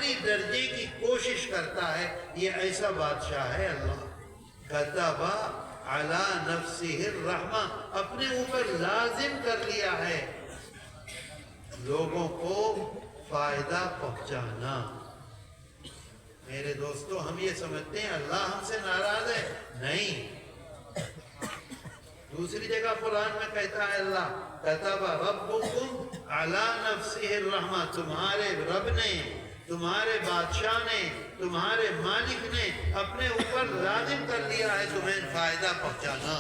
آخری درجے کی کوشش کرتا ہے، یہ ایسا بادشاہ ہے اللہ۔ کتب علی نفسہ الرحمہ، اپنے اوپر لازم کر لیا ہے لوگوں کو فائدہ پہنچانا۔ میرے دوستو، ہم یہ سمجھتے ہیں اللہ ہم سے ناراض ہے، نہیں۔ دوسری جگہ قرآن میں کہتا ہے اللہ کتب ربکم علی نفسہ الرحمہ، تمہارے رب نے، تمہارے بادشاہ نے، تمہارے مالک نے اپنے اوپر لازم کر لیا ہے تمہیں فائدہ پہنچانا،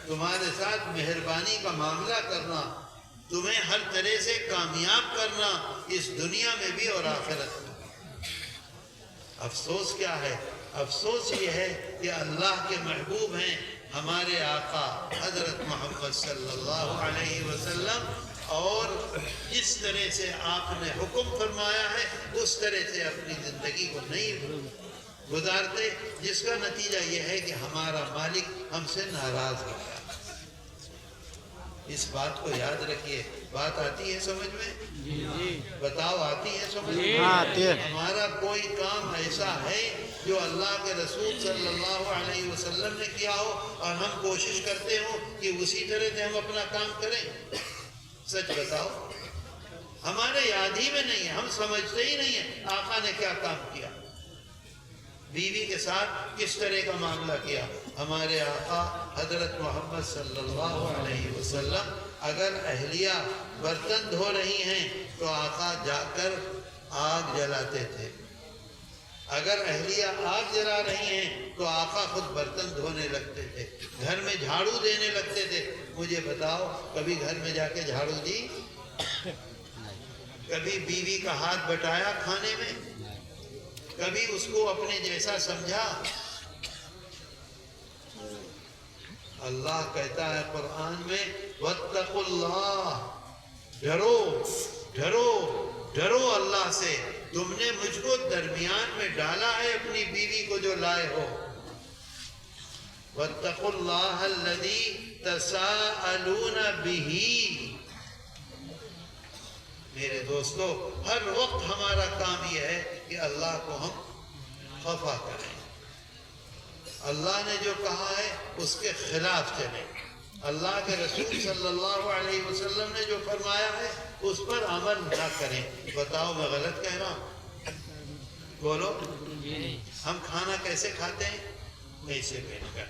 تمہارے ساتھ مہربانی کا معاملہ کرنا، تمہیں ہر طرح سے کامیاب کرنا، اس دنیا میں بھی اور آخرت میں۔ افسوس کیا ہے؟ افسوس یہ ہے کہ اللہ کے محبوب ہیں ہمارے آقا حضرت محمد صلی اللہ علیہ وسلم، اور جس طرح سے آپ نے حکم فرمایا ہے اس طرح سے اپنی زندگی کو نہیں گزارتے، جس کا نتیجہ یہ ہے کہ ہمارا مالک ہم سے ناراض ہو گیا۔ اس بات کو یاد رکھیے۔ بات آتی ہے سمجھ میں؟ جی بتاؤ، آتی ہے سمجھ میں؟ ہمارا کوئی کام ایسا ہے جو اللہ کے رسول صلی اللہ علیہ وسلم نے کیا ہو اور ہم کوشش کرتے ہوں کہ اسی طرح سے ہم اپنا کام کریں؟ سچ بتاؤ، ہمارے یاد ہی میں نہیں ہے، ہم سمجھتے ہی نہیں ہیں آقا نے کیا کام کیا، بیوی کے ساتھ کس طرح کا معاملہ کیا۔ ہمارے آقا حضرت محمد صلی اللہ علیہ وسلم اگر اہلیہ برتن دھو رہی ہیں تو آقا جا کر آگ جلاتے تھے، اگر اہلیہ آگ جلا رہی ہیں تو آقا خود برتن دھونے لگتے تھے، گھر میں جھاڑو دینے لگتے تھے۔ مجھے بتاؤ، کبھی گھر میں جا کے جھاڑو دی؟ کبھی بیوی کا ہاتھ بٹایا کھانے میں؟ کبھی اس کو اپنے جیسا سمجھا؟ اللہ کہتا ہے قرآن میں واتقوا اللہ، ڈرو ڈرو ڈرو اللہ سے، تم نے مجھ کو درمیان میں ڈالا ہے اپنی بیوی کو جو لائے ہو۔ واتقوا اللہ الذی تساءلون بہ۔ میرے دوستو، ہر وقت ہمارا کام یہ ہے کہ اللہ کو ہم خفا کریں، اللہ نے جو کہا ہے اس کے خلاف چلیں، اللہ کے رسول صلی اللہ علیہ وسلم نے جو فرمایا ہے اس پر عمل نہ کریں۔ بتاؤ میں غلط کہہ رہا ہوں؟ بولو، ہم کھانا کیسے کھاتے ہیں؟ ایسے بیٹھ کر،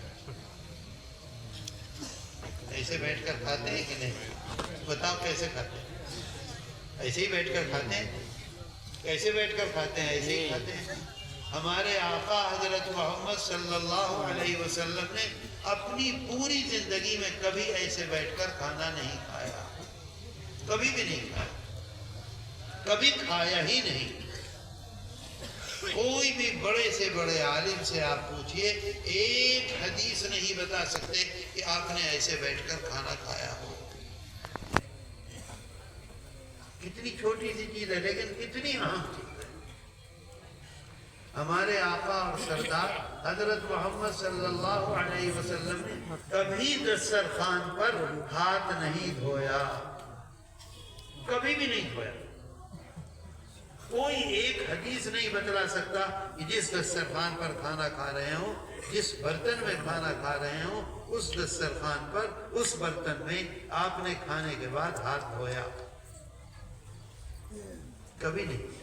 ایسے بیٹھ کر کھاتے ہیں کہ نہیں؟ بتاؤ کیسے کھاتے ہیں؟ ایسے ہی بیٹھ کر کھاتے ہیں؟ کیسے بیٹھ کر کھاتے ہیں؟ ایسے ہی کھاتے ہیں۔ ہمارے آقا حضرت محمد صلی اللہ علیہ وسلم نے اپنی پوری زندگی میں کبھی ایسے بیٹھ کر کھانا نہیں کھایا، کبھی بھی نہیں کھایا، کبھی کھایا ہی نہیں۔ کوئی بھی بڑے سے بڑے عالم سے آپ پوچھئے، ایک حدیث نہیں بتا سکتے کہ آپ نے ایسے بیٹھ کر کھانا کھایا ہو۔ کتنی چھوٹی سی چیز ہے لیکن کتنی اہم چیز ہے۔ ہمارے آقا اور سردار حضرت محمد صلی اللہ علیہ وسلم نے کبھی دسترخوان پر ہاتھ نہیں دھویا، کبھی بھی نہیں دھویا۔ کوئی ایک حدیث نہیں بتلا سکتا کہ جس دسترخوان پر کھانا کھا رہے ہوں، جس برتن میں کھانا کھا رہے ہوں، اس دسترخوان پر، اس برتن میں آپ نے کھانے کے بعد ہاتھ دھویا، کبھی نہیں۔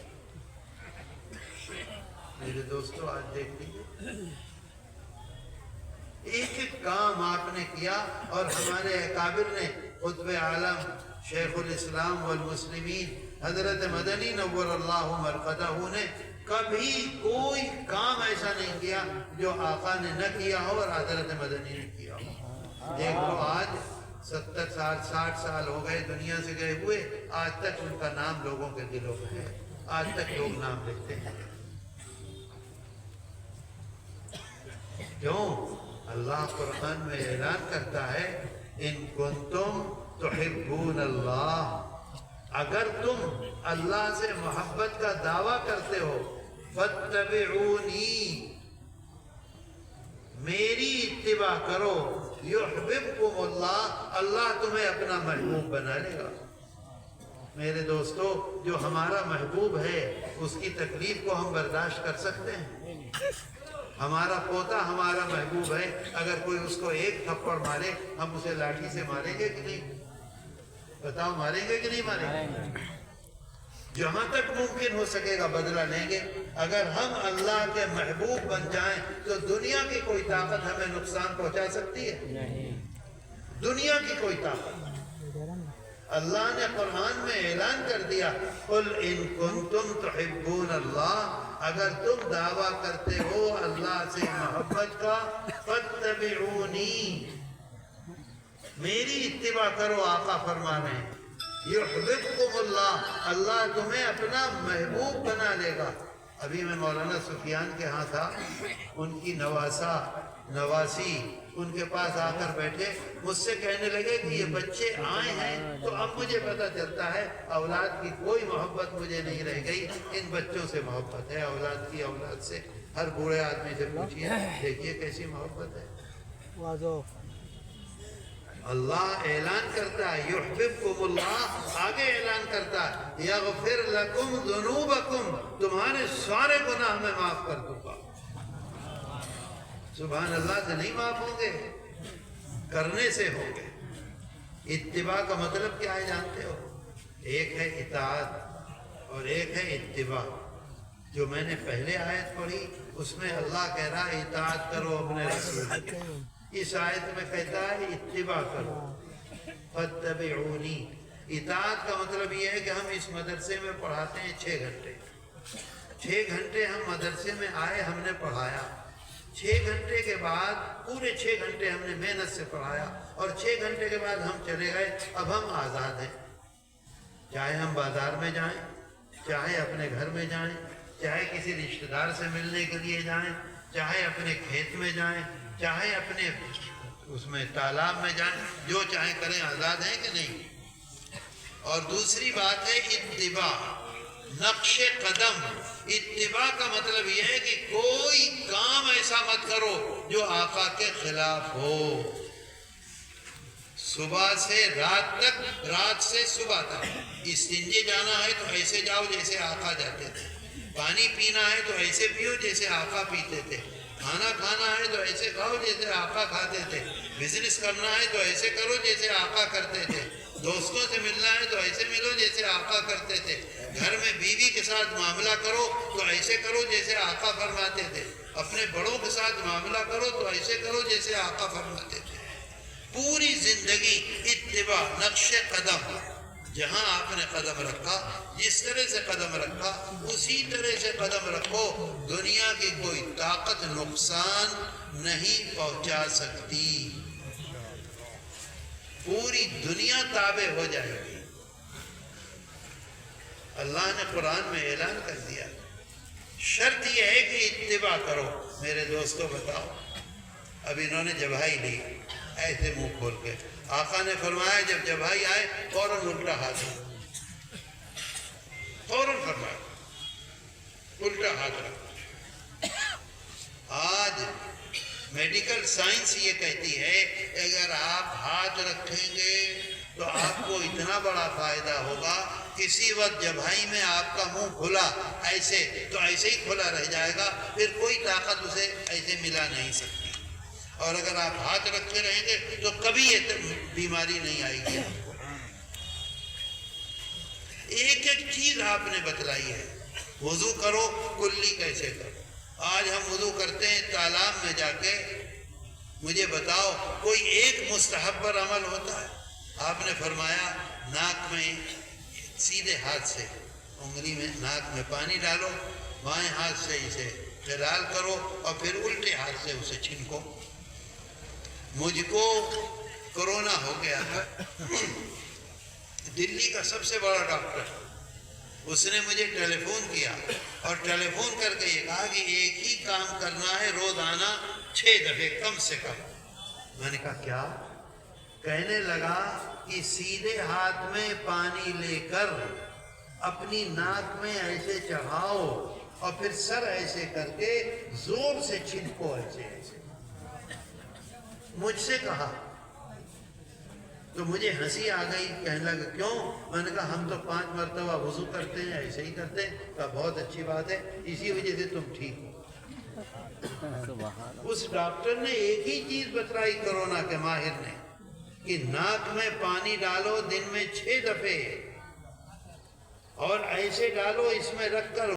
میرے دوستو، آج دیکھ لیجیے، ایک ایک کام آپ نے کیا، اور ہمارے اکابر نے، قطب عالم شیخ الاسلام والمسلمین حضرت مدنی نور اللہ مرقدہ نے کبھی کوئی کام ایسا نہیں کیا جو آقا نے نہ کیا ہو اور حضرت مدنی نے کیا ہو۔ دیکھو آج 70 سال 60 سال ہو گئے دنیا سے گئے ہوئے، آج تک ان کا نام لوگوں کے دلوں میں ہے، آج تک لوگ نام لکھتے ہیں۔ کیوں؟ اللہ قرآن میں اعلان کرتا ہے ان کنتم تحبون اللہ، اگر تم اللہ سے محبت کا دعویٰ کرتے ہو، فاتبعونی، میری اتباع کرو، یحببکم اللہ، اللہ تمہیں اپنا محبوب بنا لے گا۔ میرے دوستو جو ہمارا محبوب ہے اس کی تکلیف کو ہم برداشت کر سکتے ہیں؟ ہمارا پوتا ہمارا محبوب ہے، اگر کوئی اس کو ایک تھپڑ مارے ہم اسے لاٹھی سے ماریں گے کہ نہیں؟ بتاؤ ماریں گے کہ نہیں ماریں گے؟ جہاں تک ممکن ہو سکے گا بدلہ لیں گے۔ اگر ہم اللہ کے محبوب بن جائیں تو دنیا کی کوئی طاقت ہمیں نقصان پہنچا سکتی ہے؟ دنیا کی کوئی طاقت۔ اللہ نے قرآن میں اعلان کر دیا قُلْ إِن كُنْتُمْ تُحِبُّونَ اللَّهَ، اگر تم دعویٰ کرتے ہو اللہ سے محبت کا فَاتَّبِعُونِي، میری اتباع کرو، آقا فرما رہے ہیں یحببکم اللہ، اللہ تمہیں اپنا محبوب بنا لے گا۔ ابھی میں مولانا سفیان کے ہاں تھا، ان کی نواسی ان کے پاس آ کر بیٹھے، مجھ سے کہنے لگے کہ یہ بچے آئے ہیں تو اب مجھے پتہ چلتا ہے اولاد کی کوئی محبت مجھے نہیں رہ گئی، ان بچوں سے محبت ہے، اولاد کی اولاد سے۔ ہر بوڑھے آدمی سے پوچھئے، دیکھیے کیسی محبت ہے۔ اللہ اعلان کرتا ہے یحببکم اللہ، آگے اعلان کرتا ہے یغفر لکم ذنوبکم، تمہارے سارے گناہ میں معاف کر دوں گا۔ سبحان اللہ سے نہیں معاف ہوں گے، کرنے سے ہوں گے۔ اتباع کا مطلب کیا ہے جانتے ہو؟ ایک ہے اطاعت اور ایک ہے اتباع۔ جو میں نے پہلے آیت پڑھی اس میں اللہ کہہ رہا ہے اطاعت کرو اپنے رسول کی، اس آیت میں کہتا ہے اتباع کرو، فَاتَّبِعُونِي۔ اطاعت کا مطلب یہ ہے کہ ہم اس مدرسے میں پڑھاتے ہیں 6 گھنٹے، 6 گھنٹے ہم مدرسے میں آئے، ہم نے پڑھایا، 6 گھنٹے کے بعد پورے 6 گھنٹے ہم نے محنت سے پڑھایا، اور 6 گھنٹے کے بعد ہم چلے گئے، اب ہم آزاد ہیں، چاہے ہم بازار میں جائیں، چاہے اپنے گھر میں جائیں، چاہے کسی رشتہ دار سے ملنے کے لیے جائیں، چاہے اپنے کھیت میں جائیں، چاہے اپنے اس میں تالاب میں جائیں، جو چاہیں کریں، آزاد ہیں کہ نہیں؟ اور دوسری بات ہے اتباع، نقش قدم۔ اتباع کا مطلب یہ ہے کہ کوئی کام ایسا مت کرو جو آقا کے خلاف ہو۔ صبح سے رات تک، رات سے صبح تک استنجے جانا ہے تو ایسے جاؤ جیسے آقا جاتے تھے، پانی پینا ہے تو ایسے پیو جیسے آقا پیتے تھے، کھانا کھانا ہے تو ایسے کھاؤ جیسے آقا کھاتے تھے، بزنس کرنا ہے تو ایسے کرو جیسے آقا کرتے تھے، دوستوں سے ملنا ہے تو ایسے ملو جیسے آقا کرتے تھے، گھر میں بیوی کے ساتھ معاملہ کرو تو ایسے کرو جیسے آقا فرماتے تھے، اپنے بڑوں کے ساتھ معاملہ کرو تو ایسے کرو جیسے آقا فرماتے تھے۔ پوری زندگی اتباع، نقش قدم، جہاں آپ نے قدم رکھا، جس طرح سے قدم رکھا اسی طرح سے قدم رکھو، دنیا کی کوئی طاقت نقصان نہیں پہنچا سکتی، پوری دنیا تابع ہو جائے گی۔ اللہ نے قرآن میں اعلان کر دیا، شرط یہ ہے کہ اتباع کرو۔ میرے دوستو بتاؤ، اب انہوں نے جبہائی لی ایسے منہ کھول کے، آقا نے فرمایا جب جبہائی آئے فوراً الٹا ہاتھ، فوراً فرمایا الٹا ہاتھ رکھو۔ آج میڈیکل سائنس یہ کہتی ہے اگر آپ ہاتھ رکھیں گے تو آپ کو اتنا بڑا فائدہ ہوگا، کسی وقت جبہائی میں آپ کا منہ کھلا ایسے تو ایسے ہی کھلا رہ جائے گا، پھر کوئی طاقت اسے ایسے ملا نہیں سکتی، اور اگر آپ ہاتھ رکھتے رہیں گے تو کبھی یہ بیماری نہیں آئے گی آپ کو۔ ایک ایک چیز آپ نے بتلائی ہے، وضو کرو کلی کیسے کرو۔ آج ہم وضو کرتے ہیں تالاب میں جا کے، مجھے بتاؤ کوئی ایک مستحب پر عمل ہوتا ہے؟ آپ نے فرمایا ناک میں سیدھے ہاتھ سے انگلی میں ناک میں پانی ڈالو، بائیں ہاتھ سے اسے خلال کرو اور پھر الٹے ہاتھ سے اسے چھنکو۔ مجھ کو کورونا ہو گیا تھا، دلی کا سب سے بڑا ڈاکٹر، اس نے مجھے ٹیلی فون کیا اور ٹیلی فون کر کے یہ کہا کہ ایک ہی کام کرنا ہے روزانہ 6 دفعے کم سے کم۔ میں نے کہا کیا؟ کہنے لگا کہ سیدھے ہاتھ میں پانی لے کر اپنی ناک میں ایسے چڑھاؤ اور پھر سر ایسے کر کے زور سے چھنکو، ایسے ایسے۔ مجھ سے کہا تو مجھے ہنسی آ گئی، کہنے لگا کیوں؟ میں نے کہا ہم تو 5 مرتبہ وضو کرتے ہیں، ایسے ہی کرتے ہیں۔ کہا بہت اچھی بات ہے، اسی وجہ سے تم ٹھیک ہو۔ اس ڈاکٹر نے ایک ہی چیز بتلائی کرونا کے ماہر نے، کہ ناک میں پانی ڈالو دن میں 6 دفعے، اور ایسے ڈالو اس میں رکھ کر